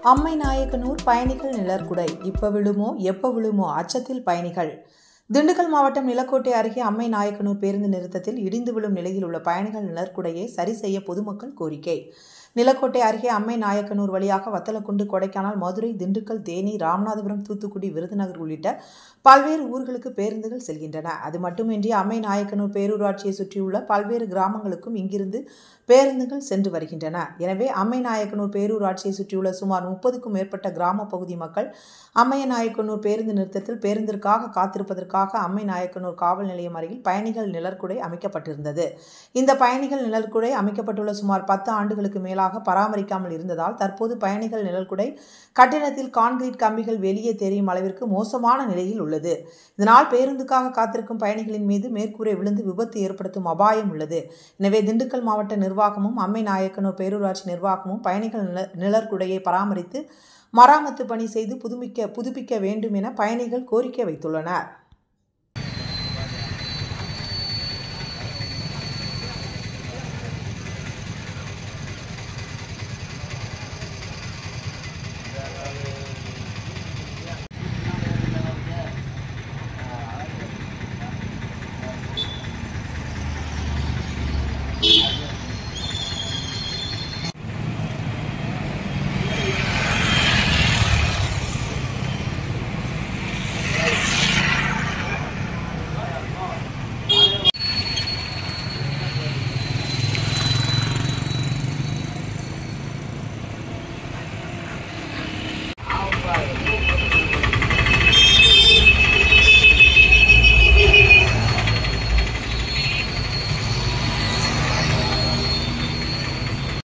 அம்மை நாயக்கனூர் பயணிகள் நிழற்குடை இப்ப விழுமோ எப்ப விழுமோ அச்சத்தில் பயணிகள். திண்டுக்கல் மாவட்டம் நிலக்கோட்டை அருகே அம்மை நாயக்கனூர் பேருந்து நிறுத்தத்தில் இடிந்து விழும் நிலையில் உள்ள பயணிகள் நிழற்குடையை சரி செய்ய பொதுமக்கள் கோரிக்கை. நிலக்கோட்டை அருகே அம்மை நாயக்கனூர் வழியாக வத்தலக்குண்டு, கொடைக்கானல், மதுரை, திண்டுக்கல், தேனி, ராமநாதபுரம், தூத்துக்குடி, விருதுநகர் உள்ளிட்ட பல்வேறு ஊர்களுக்கு பேருந்துகள் செல்கின்றன. அது மட்டுமின்றி அம்மை நாயக்கனூர் பேரூராட்சியை சுற்றியுள்ள பல்வேறு கிராமங்களுக்கும் இங்கிருந்து பேருந்துகள் சென்று வருகின்றன. எனவே அம்மை நாயக்கனூர் பேரூராட்சியை சுற்றியுள்ள சுமார் 30க்கும் மேற்பட்ட கிராம பகுதி மக்கள் அம்மை நாயக்கனூர் பேருந்து நிறுத்தத்தில் பேருந்திற்காக காத்திருப்பதற்காக அம்மை நாயக்கனூர் காவல் நிலையம் அருகில் பயணிகள் நிழற்குடை அமைக்கப்பட்டிருந்தது. இந்த பயணிகள் நிழற்குடை அமைக்கப்பட்டுள்ள சுமார் 10 ஆண்டுகளுக்கு மேலாக பராமரிக்காமல் இருந்ததால் தற்போது பயணிகள் நிழற்குடை கட்டிடத்தில் கான்கிரீட் கம்பிகள் வெளியே தெரியும் அளவிற்கு மோசமான நிலையில் உள்ளது. இதனால் பேருந்துக்காக காத்திருக்கும் பயணிகளின் மீது மேற்கூரை விழுந்து விபத்து ஏற்படுத்தும் அபாயம் உள்ளது. எனவே திண்டுக்கல் மாவட்ட நிர்வாகமும் அம்மை நாயக்கனூர் பேரூராட்சி நிர்வாகமும் பயணிகள் நிழற்குடையை பராமரித்து மராமத்து பணி செய்து புதுப்பிக்க வேண்டும் என பயணிகள் கோரிக்கை வைத்துள்ளனர்.